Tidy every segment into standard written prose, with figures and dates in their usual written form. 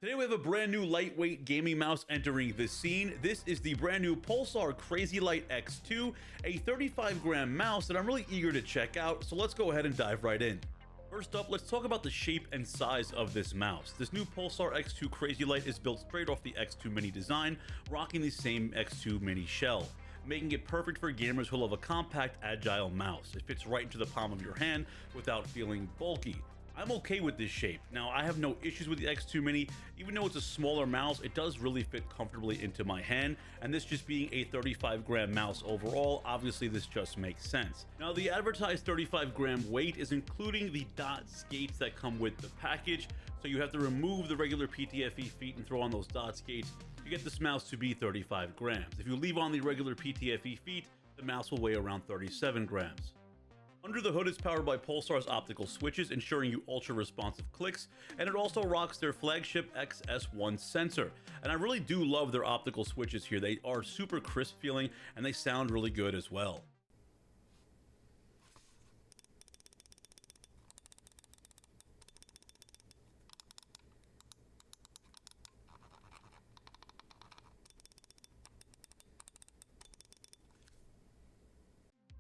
Today we have a brand new lightweight gaming mouse entering the scene. This is the brand new Pulsar CrazyLight X2, a 35-gram mouse that I'm really eager to check out, so let's go ahead and dive right in. First up, let's talk about the shape and size of this mouse. This new Pulsar X2 CrazyLight is built straight off the X2 Mini design, rocking the same X2 Mini shell, making it perfect for gamers who love a compact, agile mouse. It fits right into the palm of your hand without feeling bulky. I'm okay with this shape. Now, I have no issues with the X2 Mini. Even though it's a smaller mouse, it does really fit comfortably into my hand, and this just being a 35-gram mouse overall, obviously this just makes sense. Now, the advertised 35-gram weight is including the dot skates that come with the package, so you have to remove the regular PTFE feet and throw on those dot skates to get this mouse to be 35 grams. If you leave on the regular PTFE feet, the mouse will weigh around 37 grams. Under the hood, it's powered by Pulsar's optical switches, ensuring you ultra-responsive clicks, and it also rocks their flagship XS1 sensor. And I really do love their optical switches here. They are super crisp feeling, and they sound really good as well.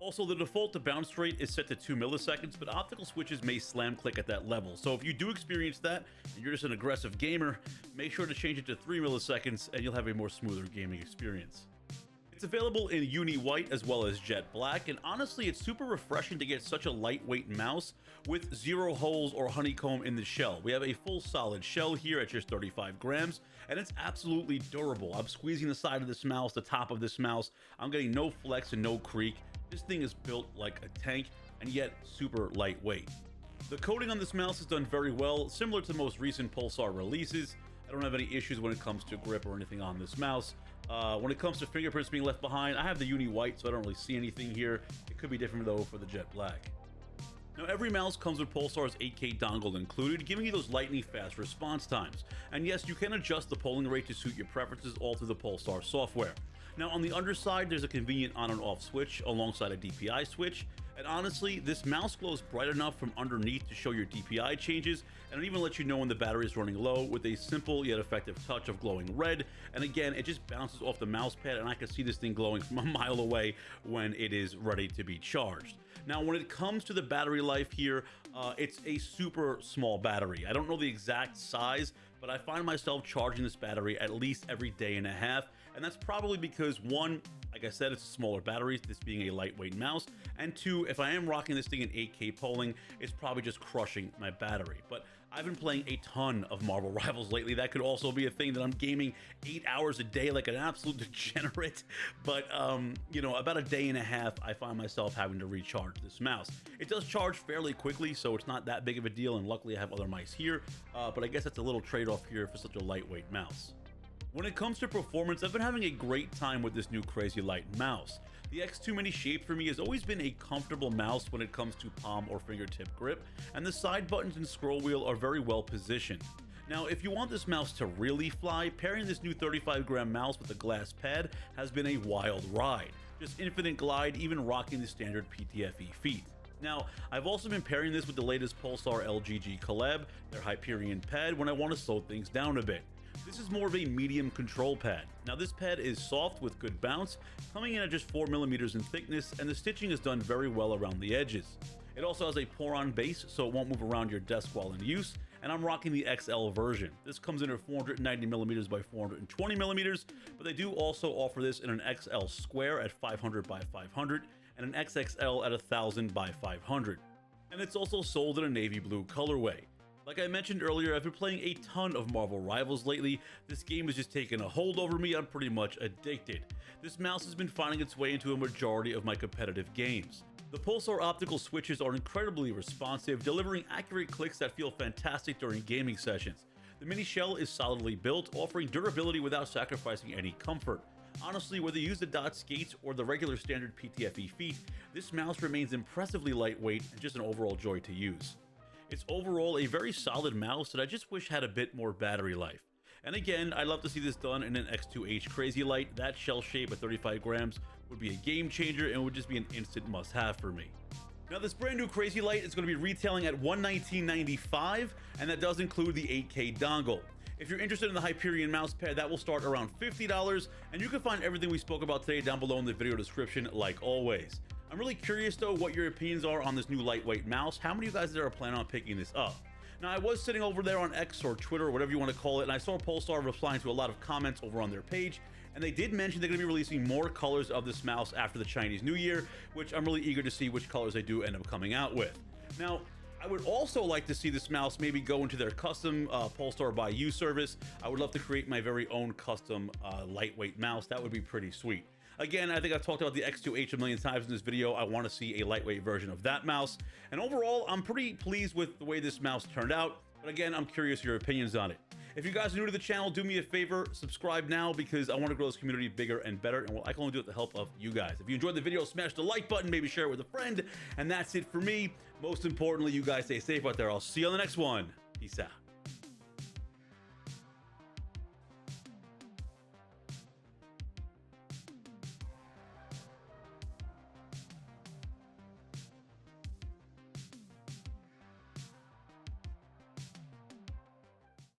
Also, the default to bounce rate is set to 2 milliseconds, but optical switches may slam click at that level. So if you do experience that, and you're just an aggressive gamer, make sure to change it to 3 milliseconds and you'll have a more smoother gaming experience. It's available in uni white as well as jet black, and honestly it's super refreshing to get such a lightweight mouse with zero holes or honeycomb in the shell. We have a full solid shell here at just 35 grams, and it's absolutely durable. I'm squeezing the side of this mouse, the top of this mouse. I'm getting no flex and no creak. This thing is built like a tank and yet super lightweight. The coating on this mouse is done very well, similar to the most recent Pulsar releases. I don't have any issues when it comes to grip or anything on this mouse. When it comes to fingerprints being left behind, I have the uni white, so I don't really see anything here. It could be different though for the jet black. Now, every mouse comes with Pulsar's 8K dongle included, giving you those lightning fast response times. And yes, you can adjust the polling rate to suit your preferences all through the Pulsar software. Now, on the underside, there's a convenient on and off switch alongside a DPI switch. And honestly, this mouse glows bright enough from underneath to show your DPI changes, and it even lets you know when the battery is running low with a simple yet effective touch of glowing red. And again, it just bounces off the mouse pad, and I can see this thing glowing from a mile away when it is ready to be charged. Now, when it comes to the battery life here, it's a super small battery. I don't know the exact size, but I find myself charging this battery at least every day and a half, and that's probably because, one, like I said, it's a smaller battery, this being a lightweight mouse, and two, if I am rocking this thing in 8K polling, it's probably just crushing my battery. But I've been playing a ton of Marvel Rivals lately. That could also be a thing that I'm gaming 8 hours a day like an absolute degenerate. But, you know, about a day and a half, I find myself having to recharge this mouse. It does charge fairly quickly, so it's not that big of a deal, and luckily I have other mice here, but I guess that's a little trade-off here for such a lightweight mouse. When it comes to performance, I've been having a great time with this new CrazyLight mouse. The X2 Mini shape for me has always been a comfortable mouse when it comes to palm or fingertip grip, and the side buttons and scroll wheel are very well positioned. Now, if you want this mouse to really fly, pairing this new 35-gram mouse with a glass pad has been a wild ride. Just infinite glide, even rocking the standard PTFE feet. Now, I've also been pairing this with the latest Pulsar LGG collab, their Hyperion pad, when I want to slow things down a bit. This is more of a medium control pad. Now, this pad is soft with good bounce, coming in at just 4 millimeters in thickness, and the stitching is done very well around the edges. It also has a pour-on base, so it won't move around your desk while in use, and I'm rocking the XL version. This comes in at 490 millimeters by 420 millimeters, but they do also offer this in an XL square at 500 by 500 and an XXL at 1000 by 500. And it's also sold in a navy blue colorway. Like I mentioned earlier, I've been playing a ton of Marvel Rivals lately. This game has just taken a hold over me. I'm pretty much addicted. This mouse has been finding its way into a majority of my competitive games. The Pulsar optical switches are incredibly responsive, delivering accurate clicks that feel fantastic during gaming sessions. The mini shell is solidly built, offering durability without sacrificing any comfort. Honestly, whether you use the dot skates or the regular standard PTFE feet, this mouse remains impressively lightweight and just an overall joy to use. It's overall a very solid mouse that I just wish had a bit more battery life. And again, I'd love to see this done in an X2H CrazyLight. That shell shape at 35 grams would be a game changer and would just be an instant must-have for me. Now, this brand new CrazyLight is going to be retailing at $119.95, and that does include the 8K dongle. If you're interested in the Hyperion mouse pad, that will start around $50, and you can find everything we spoke about today down below in the video description like always. I'm really curious though what your opinions are on this new lightweight mouse. How many of you guys there are planning on picking this up? Now, I was sitting over there on X or Twitter or whatever you want to call it, and I saw Pulsar replying to a lot of comments over on their page, and they did mention they're going to be releasing more colors of this mouse after the Chinese New Year, which I'm really eager to see which colors they do end up coming out with. Now, I would also like to see this mouse maybe go into their custom Pulsar by You service. I would love to create my very own custom lightweight mouse. That would be pretty sweet. Again, I think I've talked about the X2H a million times in this video. I want to see a lightweight version of that mouse. And overall, I'm pretty pleased with the way this mouse turned out. But again, I'm curious your opinions on it. If you guys are new to the channel, do me a favor, subscribe now because I want to grow this community bigger and better, and I can only do it with the help of you guys. If you enjoyed the video, smash the like button, maybe share it with a friend, and that's it for me. Most importantly, you guys stay safe out there. I'll see you on the next one. Peace out.